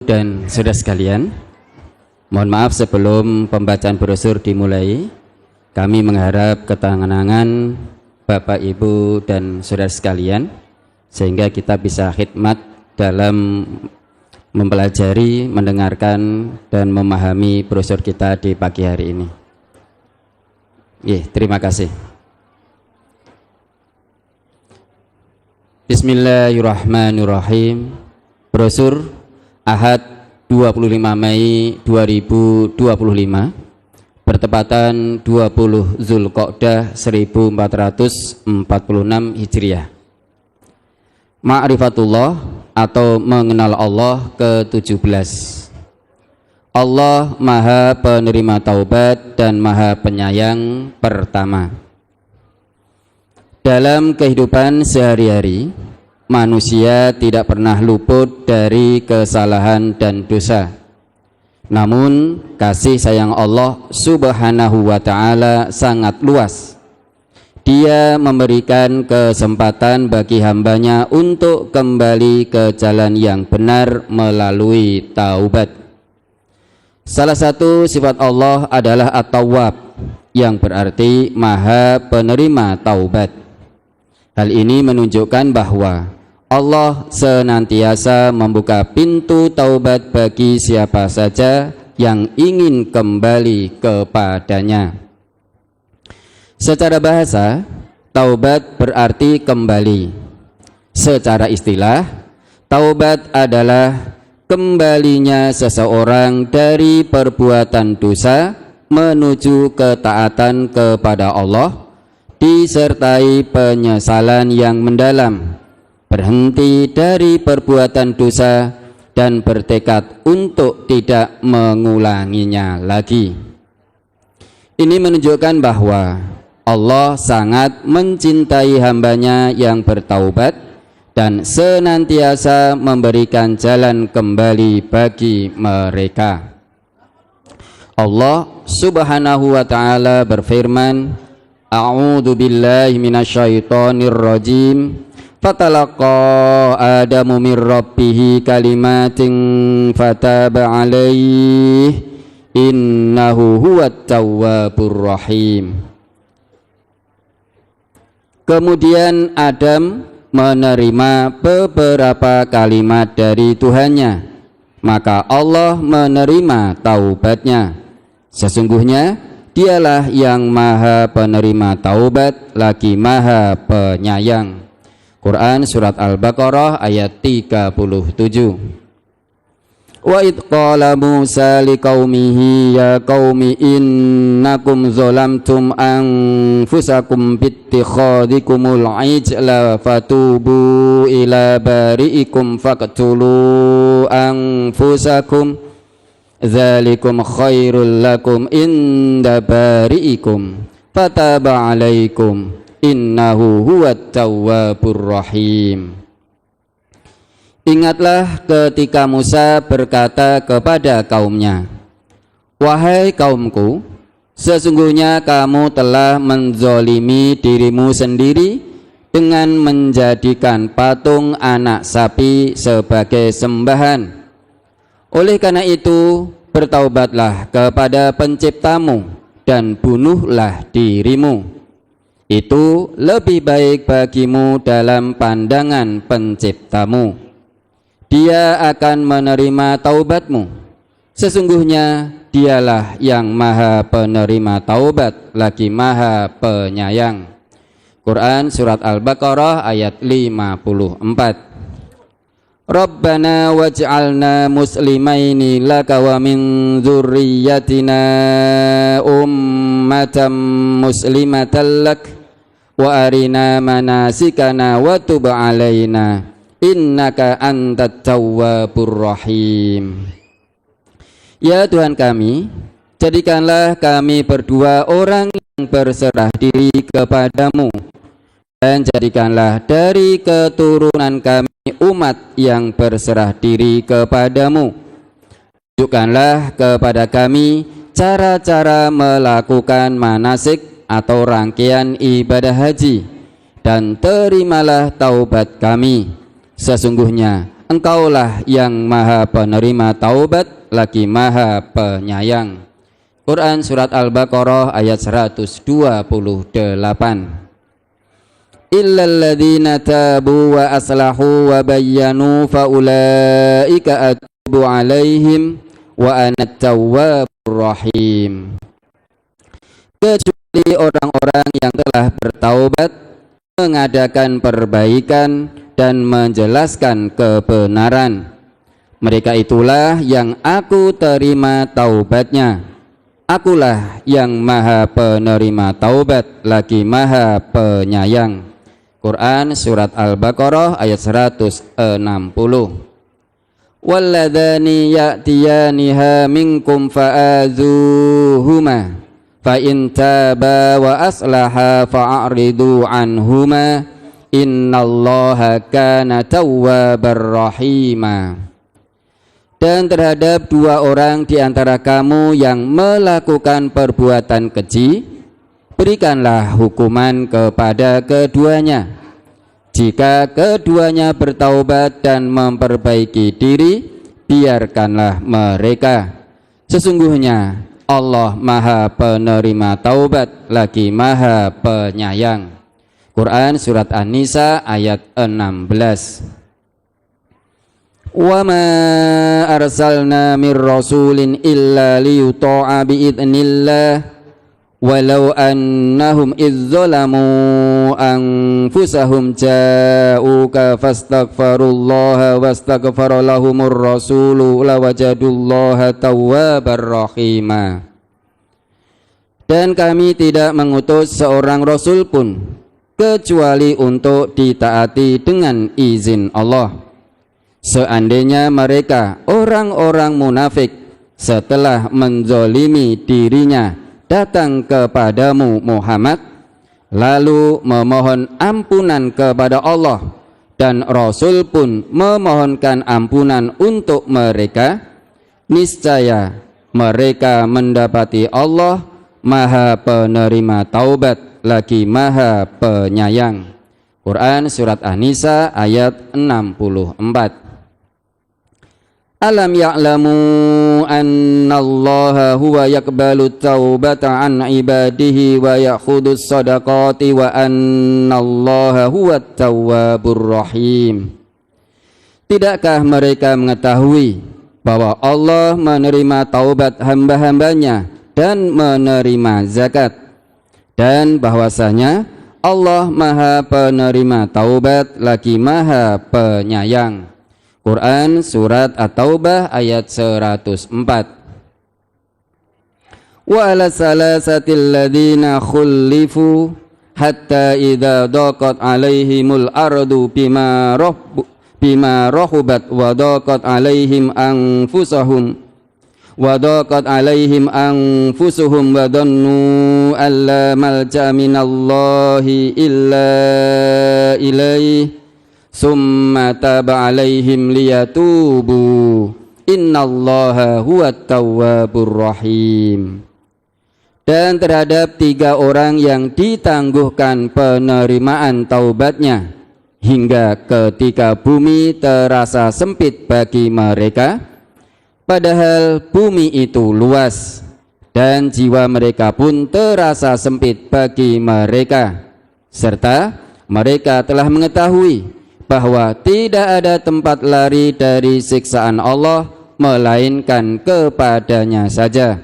dan saudara sekalian, mohon maaf sebelum pembacaan brosur dimulai, kami mengharap ketenangan Bapak, Ibu, dan saudara sekalian sehingga kita bisa khidmat dalam mempelajari, mendengarkan, dan memahami brosur kita di pagi hari ini. Terima kasih. Bismillahirrahmanirrahim. Brosur Ahad 25 Mei 2025 bertepatan 20 Zulqa'dah 1446 Hijriah. Ma'rifatullah atau mengenal Allah ke-17. Allah Maha Penerima Taubat dan Maha Penyayang pertama. Dalam kehidupan sehari-hari, manusia tidak pernah luput dari kesalahan dan dosa. Namun, kasih sayang Allah Subhanahu wa Ta'ala sangat luas. Dia memberikan kesempatan bagi hambanya untuk kembali ke jalan yang benar melalui taubat. Salah satu sifat Allah adalah At-Tawwab, yang berarti Maha Penerima Taubat. Hal ini menunjukkan bahwa Allah senantiasa membuka pintu taubat bagi siapa saja yang ingin kembali kepadanya. Secara bahasa, taubat berarti kembali. Secara istilah, taubat adalah kembalinya seseorang dari perbuatan dosa menuju ketaatan kepada Allah, disertai penyesalan yang mendalam, berhenti dari perbuatan dosa dan bertekad untuk tidak mengulanginya lagi. Ini menunjukkan bahwa Allah sangat mencintai hambanya yang bertaubat dan senantiasa memberikan jalan kembali bagi mereka. Allah Subhanahu wa Ta'ala berfirman, A'udzu billahi minasyaitonir rajim. Fatalaqa Adamu min rabbih kalimatin fataba alaihi innahu huwat tawwabur rahim. Kemudian Adam menerima beberapa kalimat dari Tuhannya, maka Allah menerima taubatnya. Sesungguhnya Dialah yang Maha Penerima Taubat lagi Maha Penyayang. Quran Surat Al-Baqarah ayat 37. Wa idh qala Musa liqaumihi ya qaumi innakum zalamtum anfusakum bittikhadikumul ijla fatubu ila bari'ikum faqtulu anfusakum dzalikum khairul lakum inda bari'ikum fataba alaikum innahu huwat tawwabur rahim. Ingatlah ketika Musa berkata kepada kaumnya, wahai kaumku, sesungguhnya kamu telah menzolimi dirimu sendiri dengan menjadikan patung anak sapi sebagai sembahan. Oleh karena itu, bertaubatlah kepada penciptamu dan bunuhlah dirimu. Itu lebih baik bagimu dalam pandangan penciptamu. Dia akan menerima taubatmu. Sesungguhnya dialah yang Maha Penerima Taubat lagi Maha Penyayang. Quran Surat Al-Baqarah ayat 54. Rabbana waj'alna muslimaini laka wa min dzurriyyatina ummatan muslimatan lak wa arina manasikana wa tub alaina innaka antat tawwabur rahim. Ya Tuhan kami, jadikanlah kami berdua orang yang berserah diri kepadamu, dan jadikanlah dari keturunan kami umat yang berserah diri kepadamu. Tunjukkanlah kepada kami cara-cara melakukan manasik atau rangkaian ibadah haji, dan terimalah taubat kami. Sesungguhnya Engkaulah yang maha penerima taubat lagi maha penyayang. Quran surat Al-Baqarah ayat 128. Illal ladzina tabu wa aslahu wa bayyanu fa ulaika atubu alaihim wa ana tawwabur rahim. Kecuali orang-orang yang telah bertaubat, mengadakan perbaikan dan menjelaskan kebenaran, mereka itulah yang aku terima taubatnya. Akulah yang maha penerima taubat lagi maha penyayang. Quran surat Al-Baqarah ayat 160. Walladzani ya'tiyaniha minkum fa'adzuhuma fa in taba wa aslaha fa'aridu anhuma innallaha kana tawwabar rahima. Dan terhadap dua orang di antara kamu yang melakukan perbuatan keji, berikanlah hukuman kepada keduanya. Jika keduanya bertaubat dan memperbaiki diri, biarkanlah mereka. Sesungguhnya Allah maha penerima taubat lagi maha penyayang. Quran surat An-Nisa ayat 16. Wa ma arsalna mir rasulin illa liyuta'a bi'idznillah walau annahum idz zalamu anfusahum ja'uka fastaghfirullaha wastaghfara lahumur rasulu lawajadullaha tawwabar rahima. Dan kami tidak mengutus seorang rasul pun kecuali untuk ditaati dengan izin Allah. Seandainya mereka orang-orang munafik setelah menzolimi dirinya datang kepadamu Muhammad, lalu memohon ampunan kepada Allah, dan Rasul pun memohonkan ampunan untuk mereka, niscaya mereka mendapati Allah maha penerima taubat lagi maha penyayang. Quran surat An-Nisa ayat 64. Alam ya'lamu annallaha huwa yakbalu taubata an ibadihi wa yakhudus sadaqati wa annallaha huwa tawwabur rahim. Tidakkah mereka mengetahui bahwa Allah menerima taubat hamba-hambanya dan menerima zakat, dan bahwasanya Allah maha penerima taubat lagi maha penyayang. Quran surat At-Taubah ayat 104. Wa ala salasatil ladzina khulifu hatta idza daqat alaihimul ardu bima rahubat wa daqat alaihim anfusuhum wa dhannu alla malja minallahi illa ilaihi summa taba alaihim liyatubu innallaha huwat tawwabur rahim. Dan terhadap tiga orang yang ditangguhkan penerimaan taubatnya hingga ketika bumi terasa sempit bagi mereka, padahal bumi itu luas, dan jiwa mereka pun terasa sempit bagi mereka, serta mereka telah mengetahui bahwa tidak ada tempat lari dari siksaan Allah melainkan kepadanya saja.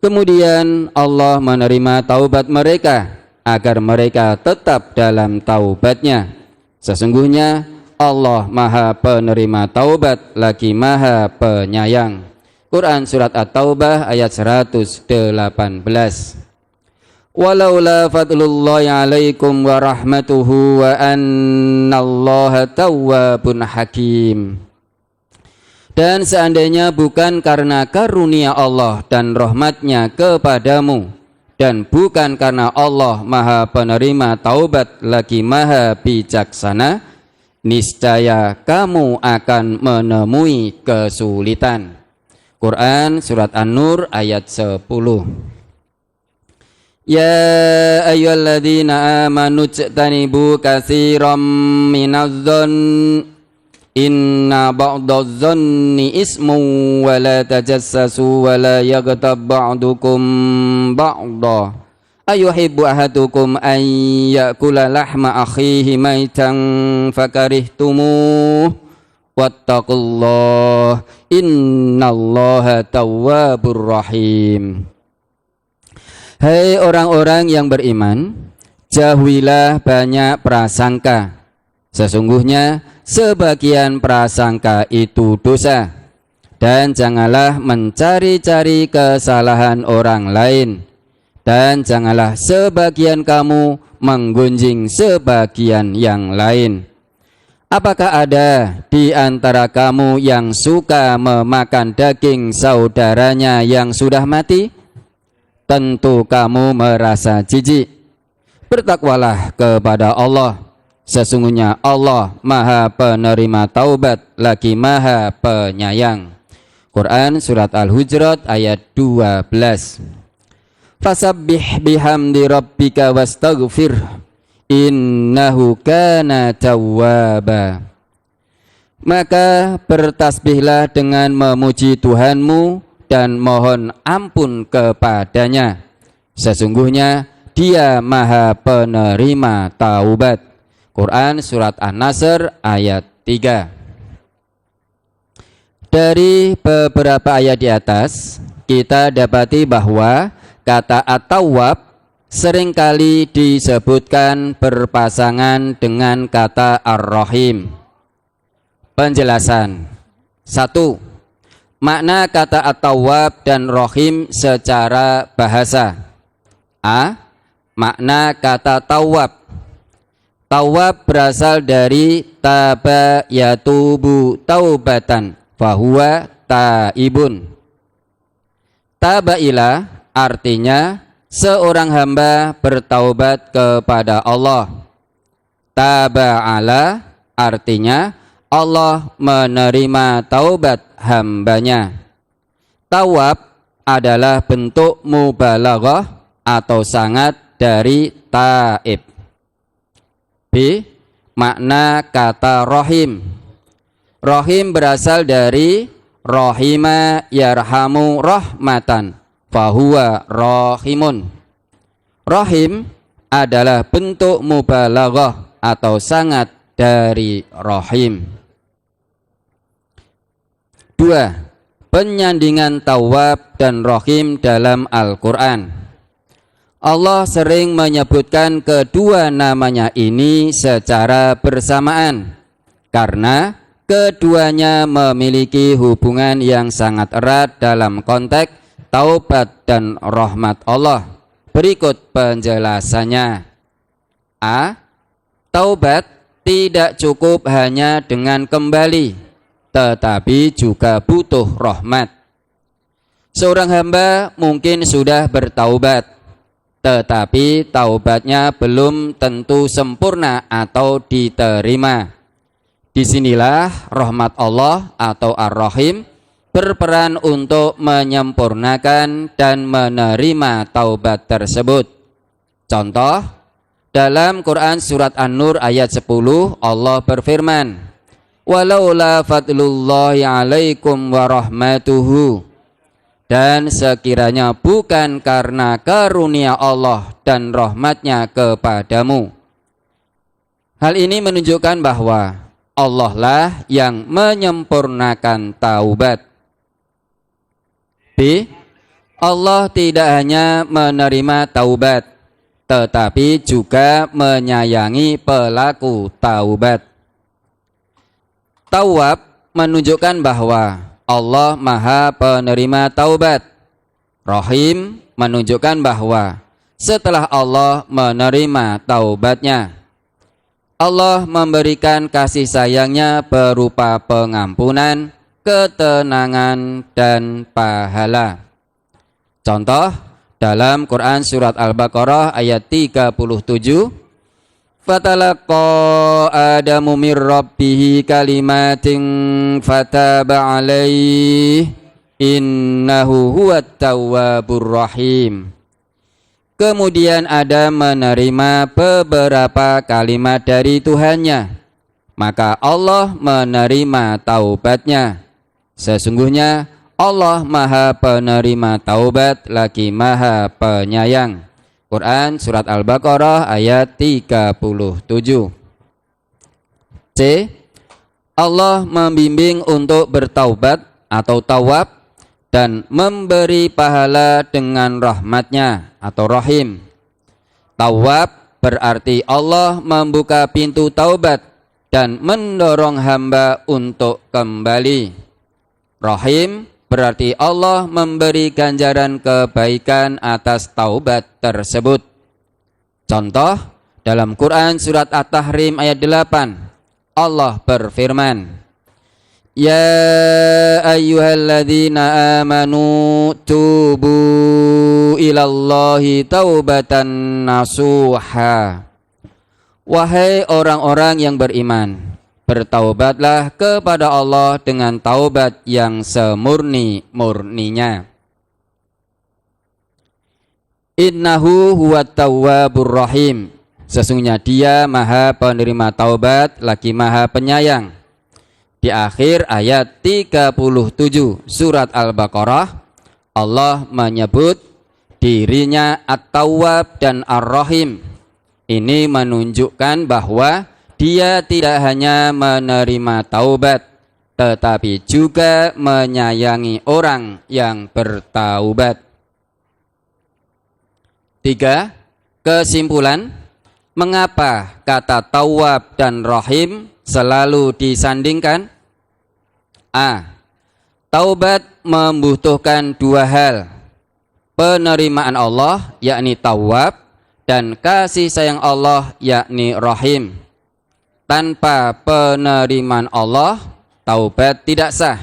Kemudian Allah menerima taubat mereka agar mereka tetap dalam taubatnya. Sesungguhnya Allah maha penerima taubat lagi maha penyayang. Quran surat At-Taubah ayat 118. Walaula fadlullahi alaikum wa rahmatuhu wa annallaha tawwabun hakim. Dan seandainya bukan karena karunia Allah dan rahmatnya kepadamu, dan bukan karena Allah maha penerima taubat lagi maha bijaksana, niscaya kamu akan menemui kesulitan. Quran surat An-Nur ayat 10. Ya ayyuhalladzina amanu ijtanibu katsiran minadh-dhonn Inna ba'dadh-dhanni ismun wa la tajassasu wa la yaghtab ba'dukum ba'da. Ayuhibbu ahadukum an ya'kula lahma akhihi maitan fakarihtumuh. Wattaqullah innallaha tawwabur rahim. Hai orang-orang yang beriman, jauhilah banyak prasangka. Sesungguhnya sebagian prasangka itu dosa. Dan janganlah mencari-cari kesalahan orang lain. Dan janganlah sebagian kamu menggunjing sebagian yang lain. Apakah ada di antara kamu yang suka memakan daging saudaranya yang sudah mati? Tentu kamu merasa jijik. Bertakwalah kepada Allah. Sesungguhnya Allah Maha Penerima Taubat lagi Maha Penyayang. Quran Surat Al-Hujurat ayat 12. Fasabbih bihamdi rabbika wastaghfir. Innahu kana tawwaba. Maka bertasbihlah dengan memuji Tuhanmu dan mohon ampun kepadanya. Sesungguhnya Dia Maha Penerima Taubat. Quran Surat An-Nasr ayat 3. Dari beberapa ayat di atas kita dapati bahwa kata at-tawwab seringkali disebutkan berpasangan dengan kata ar-rahim. Penjelasan. 1. Makna kata at-tawwab dan rahim secara bahasa. A. Makna kata tawwab. Tawwab berasal dari taba yatubu taubatan fahuwa taibun. Tabailah artinya seorang hamba bertaubat kepada Allah. Taba'ala artinya Allah menerima taubat hambanya. Tawab adalah bentuk mubalaghah atau sangat dari taib. B. Makna kata rahim. Rahim berasal dari rahima yarhamu rahmatan fahuwa rahimun. Rahim adalah bentuk mubalaghah atau sangat dari rahim. 2. Penyandingan tawab dan rahim dalam Al-Quran. Allah sering menyebutkan kedua namanya ini secara bersamaan karena keduanya memiliki hubungan yang sangat erat dalam konteks taubat dan rahmat Allah. Berikut penjelasannya. A. Taubat tidak cukup hanya dengan kembali, tetapi juga butuh rahmat. Seorang hamba mungkin sudah bertaubat, tetapi taubatnya belum tentu sempurna atau diterima. Disinilah rahmat Allah atau Ar-Rahim berperan untuk menyempurnakan dan menerima taubat tersebut. Contoh, dalam Quran Surat An-Nur ayat 10 Allah berfirman, walaula fadlullahi alaikum wa rahmatuhu. Dan sekiranya bukan karena karunia Allah dan rahmatnya kepadamu. Hal ini menunjukkan bahwa Allah lah yang menyempurnakan taubat. B. Allah tidak hanya menerima taubat, tetapi juga menyayangi pelaku taubat. Tawab menunjukkan bahwa Allah Maha Penerima Taubat. Rahim menunjukkan bahwa setelah Allah menerima taubatnya, Allah memberikan kasih sayangnya berupa pengampunan, ketenangan, dan pahala. Contoh, dalam Quran Surat Al-Baqarah ayat 37, Fatalaqa Adamu mir Rabbihi kalimatin fataba alaih innahu huwat tawwabur rahim. Kemudian Adam menerima beberapa kalimat dari Tuhannya, maka Allah menerima taubatnya. Sesungguhnya Allah Maha Penerima Taubat lagi Maha Penyayang. Quran Surat Al-Baqarah ayat 37. C. Allah membimbing untuk bertaubat atau tawab dan memberi pahala dengan rahmatnya atau rahim. Tawab berarti Allah membuka pintu taubat dan mendorong hamba untuk kembali. Rahim berarti Allah memberi ganjaran kebaikan atas taubat tersebut. Contoh dalam Quran Surat At-Tahrim ayat 8, Allah berfirman, Ya ayyuhalladzina amanu tubu ilallahi taubatan nasuha. Wahai orang-orang yang beriman, bertaubatlah kepada Allah dengan taubat yang semurni-murninya. Innahu huwat tawwabur rahim. Sesungguhnya Dia Maha Penerima Taubat lagi Maha Penyayang. Di akhir ayat 37 surat Al-Baqarah, Allah menyebut dirinya At-Tawwab dan Ar-Rahim. Ini menunjukkan bahwa Dia tidak hanya menerima taubat, tetapi juga menyayangi orang yang bertaubat. 3. Kesimpulan, mengapa kata tawab dan rahim selalu disandingkan? A. Taubat membutuhkan dua hal, penerimaan Allah yakni tawab dan kasih sayang Allah yakni rahim. Tanpa penerimaan Allah, taubat tidak sah.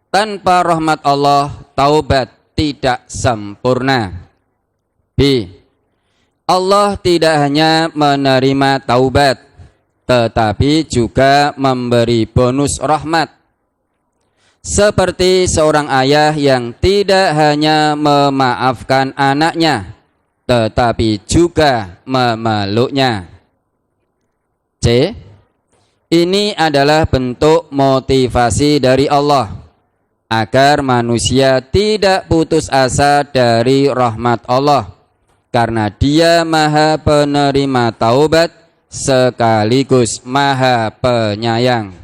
Tanpa rahmat Allah, taubat tidak sempurna. B. Allah tidak hanya menerima taubat, tetapi juga memberi bonus rahmat. Seperti seorang ayah yang tidak hanya memaafkan anaknya, tetapi juga memeluknya. C. Ini adalah bentuk motivasi dari Allah agar manusia tidak putus asa dari rahmat Allah, karena Dia Maha Penerima Taubat sekaligus Maha Penyayang.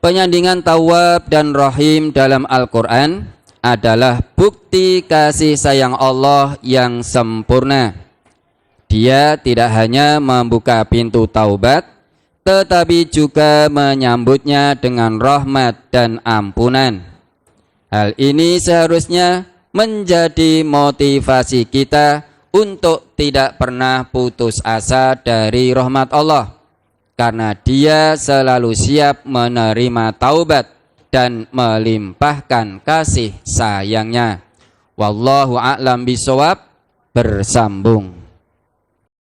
Penyandingan tawab dan rahim dalam Al-Quran adalah bukti kasih sayang Allah yang sempurna. Dia tidak hanya membuka pintu taubat, tetapi juga menyambutnya dengan rahmat dan ampunan. Hal ini seharusnya menjadi motivasi kita untuk tidak pernah putus asa dari rahmat Allah, karena Dia selalu siap menerima taubat dan melimpahkan kasih sayangnya. Wallahu a'lam bishawab. Bersambung.